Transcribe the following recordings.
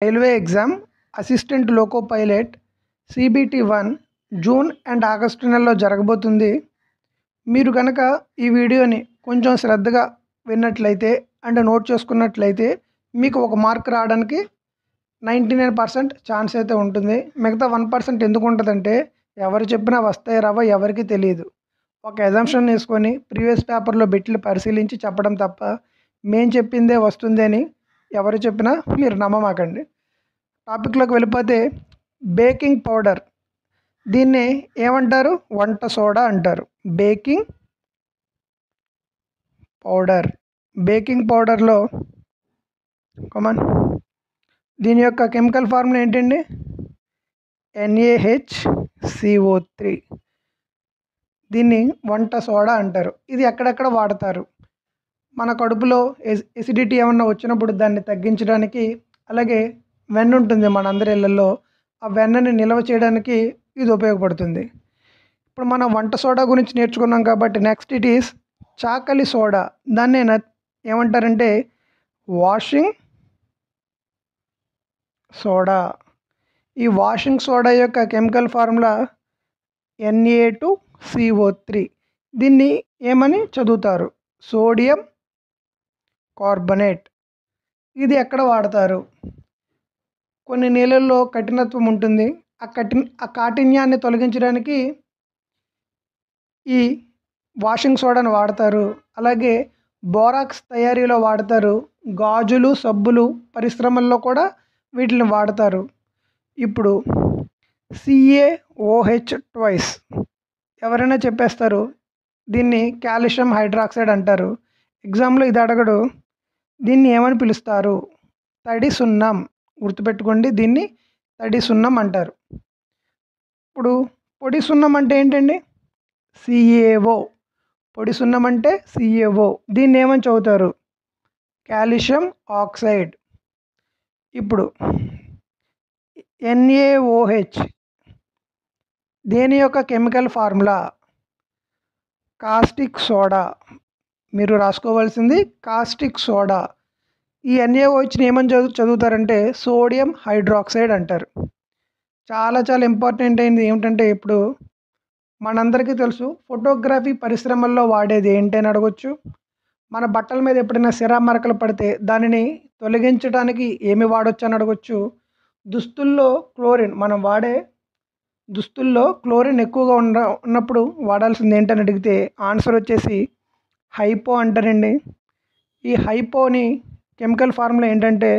Railway exam assistant loco pilot CBT-1 June and August నెలలో జరగబోతుంది. మీరు కనుక ఈ వీడియోని కొంచెం శ్రద్ధగా విన్నట్లయితే అండ్ నోట్ చేసుకున్నట్లయితే మీకు ఒక మార్క్ రావడానికి 99% ఛాన్స్ అయితే ఉంటుంది. మిగతా 1% ఎందుకు ఉంటుందంటే ఎవరు చెప్పినా వస్తాయి రావో ఎవరికి తెలియదు. ఒక అజంప్షన్ వేసుకొని ప్రీవియస్ పేపర్లో బిట్లు పరిశీలించి చెప్పడం తప్ప మేము చెప్పిందే వస్తుంది అని ఎవరు చెప్పినా మీరు నమ్మమాకండి. టాపిక్లోకి వెళ్ళిపోతే బేకింగ్ పౌడర్, దీన్ని ఏమంటారు? వంట సోడా అంటారు. బేకింగ్ పౌడర్లో కమాన్ దీని యొక్క కెమికల్ ఫార్ములా ఏంటండి? NaHCO3. దీన్ని వంట సోడా అంటారు. ఇది ఎక్కడెక్కడ వాడతారు? మన కడుపులో ఎసిడిటీ ఏమన్నా వచ్చినప్పుడు దాన్ని తగ్గించడానికి, అలాగే వెన్న ఉంటుంది మనందరి ఇళ్ళల్లో, ఆ వెన్నని నిల్వ చేయడానికి ఇది ఉపయోగపడుతుంది. ఇప్పుడు మనం వంట సోడా గురించి నేర్చుకున్నాం కాబట్టి next it is Chakali soda. దాన్ని ఏమంటారంటే వాషింగ్ సోడా. ఈ వాషింగ్ సోడా యొక్క కెమికల్ ఫార్ములా Na2CO3. దీన్ని ఏమని చదువుతారు? Sodium carbonate. ఇది ఎక్కడ వాడతారు? కొన్ని నీళ్ళల్లో కఠినత్వం ఉంటుంది. ఆ కాఠిన్యాన్ని తొలగించడానికి ఈ వాషింగ్ సోడాను వాడతారు. అలాగే బోరాక్స్ తయారీలో వాడతారు. గాజులు, సబ్బులు పరిశ్రమల్లో కూడా వీటిని వాడతారు. ఇప్పుడు CaOH ట్వైస్ ఎవరైనా చెప్పేస్తారు. దీన్ని కాల్షియం హైడ్రాక్సైడ్ అంటారు. ఎగ్జామ్లో ఇది అడగడు. దీన్ని ఏమని పిలుస్తారు? తడి సున్నం. గుర్తుపెట్టుకోండి, దీన్ని తడి సున్నం అంటారు. ఇప్పుడు పొడి సున్నం అంటే ఏంటండి? CaO. పొడి సున్నం అంటే CaO. దీన్ని ఏమని చదువుతారు? Calcium oxide. ఇప్పుడు NaOH, దేని యొక్క కెమికల్ ఫార్ములా? Caustic soda. మీరు రాసుకోవాల్సింది కాస్టిక్ సోడా. ఈ NaOHని ఏమని చదువుతారంటే సోడియం హైడ్రాక్సైడ్ అంటారు. చాలా చాలా ఇంపార్టెంట్ అయింది ఏమిటంటే, ఇప్పుడు మనందరికీ తెలుసు ఫోటోగ్రఫీ పరిశ్రమల్లో వాడేది ఏంటని అడగొచ్చు. మన బట్టల మీద ఎప్పుడైనా సిరా మరకలు పడితే దానిని తొలగించడానికి ఏమి వాడొచ్చు అని అడగొచ్చు. దుస్తుల్లో క్లోరిన్, మనం వాడే దుస్తుల్లో క్లోరిన్ ఎక్కువగా ఉన్నప్పుడు వాడాల్సింది ఏంటని అడిగితే ఆన్సర్ వచ్చేసి హైపో అంటారండి. ఈ హైపోని కెమికల్ ఫార్ములా ఏంటంటే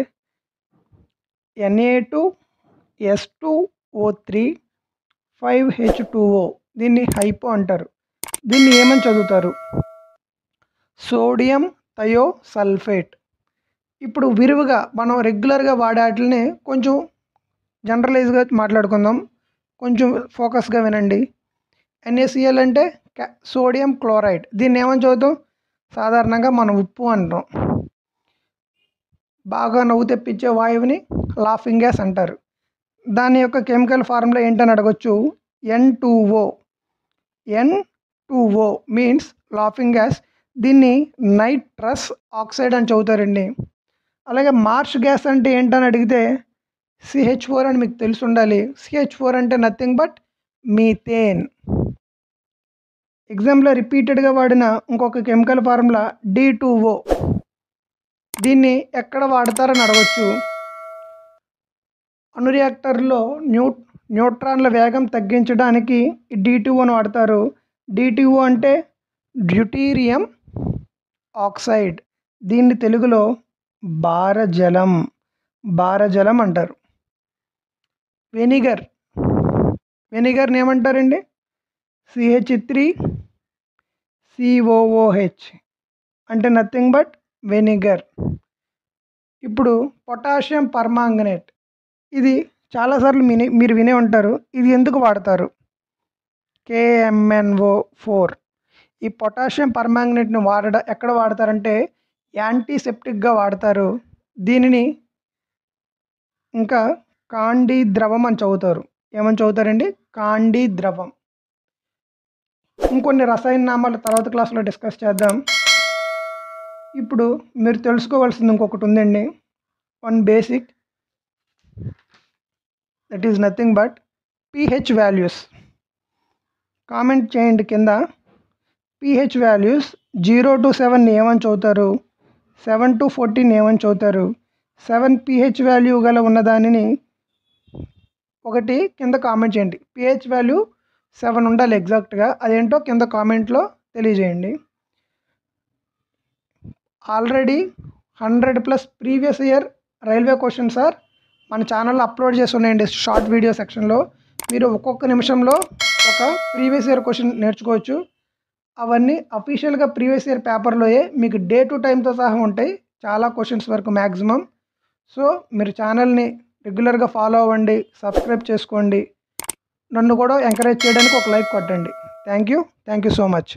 Na2S2O3 5H2O. దీన్ని హైపో అంటారు. దీన్ని ఏమని చదువుతారు? Sodium thiosulphate. ఇప్పుడు విరివిగా మనం రెగ్యులర్గా వాడేటిని కొంచెం జనరలైజ్గా మాట్లాడుకుందాం. కొంచెం ఫోకస్గా వినండి. NaCl అంటే సోడియం క్లోరైడ్. దీన్ని ఏమని చదువుతాం? సాధారణంగా మనం ఉప్పు అంటాం. బాగా నవ్వు తెప్పించే వాయువుని లాఫింగ్ గ్యాస్ అంటారు. దాని యొక్క కెమికల్ ఫార్ములా ఏంటని అడగొచ్చు. N2O. N2O means laughing gas. దీన్ని నైట్రస్ ఆక్సైడ్ అని చదువుతారండి. అలాగే మార్ష్ గ్యాస్ అంటే ఏంటని అడిగితే CH4 అని మీకు తెలిసి ఉండాలి. CH4 అంటే నథింగ్ బట్ మీథేన్. ఎగ్జామ్లో రిపీటెడ్గా వాడిన ఇంకొక కెమికల్ ఫార్ములా D2O. దీన్ని ఎక్కడ వాడతారని అడగచ్చు. అణు రియాక్టర్లో న్యూట్రాన్ల వేగం తగ్గించడానికి ఈ D2Oను వాడతారు. D2O అంటే డ్యూటీరియం ఆక్సైడ్. దీన్ని తెలుగులో భారజలం అంటారు. వెనిగర్ని ఏమంటారండి? CH3COOH అంటే నథింగ్ బట్ వెనిగర్. ఇప్పుడు పొటాషియం పర్మాంగనేట్, ఇది చాలాసార్లు మీరు వినే ఉంటారు. ఇది ఎందుకు వాడతారు? KMnO4. ఈ పొటాషియం పర్మాంగనేట్ని ఎక్కడ వాడతారంటే యాంటీసెప్టిక్గా వాడతారు. దీనిని ఇంకా కాండీ ద్రవం అని చదువుతారు. ఏమని చదువుతారండి? కాండీ ద్రవం. ఇంకొన్ని రసాయన నామాలు తర్వాత క్లాస్లో డిస్కస్ చేద్దాం. ఇప్పుడు మీరు తెలుసుకోవాల్సింది ఇంకొకటి ఉందండి. One basic that is nothing but pH values. Comment చేయండి కింద. pH వాల్యూస్ 0 to 7 ఏమని చదువుతారు, 7 to 14 ఏమని చదువుతారు? 7 pH వాల్యూ గల ఉన్నదానిని ఒకటి కింద కామెంట్ చేయండి. pH వాల్యూ 7 ఉండాలి ఎగ్జాక్ట్గా, అదేంటో కింద కామెంట్లో తెలియజేయండి. Already 100+ previous year railway questions sir మన ఛానల్లో అప్లోడ్ చేసి ఉన్నాయండి షార్ట్ వీడియో సెక్షన్లో. మీరు ఒక్కొక్క నిమిషంలో ఒక ప్రీవియస్ ఇయర్ క్వశ్చన్ నేర్చుకోవచ్చు. అవన్నీ అఫీషియల్గా ప్రీవియస్ ఇయర్ పేపర్లోయే మీకు డే టు టైంతో సహా ఉంటాయి, చాలా క్వశ్చన్స్ వరకు మ్యాక్సిమం. సో మీరు ఛానల్ని రెగ్యులర్గా ఫాలో అవ్వండి, సబ్స్క్రైబ్ చేసుకోండి, నన్ను కూడా ఎంకరేజ్ చేయడానికి ఒక లైక్ కొట్టండి. Thank you so much.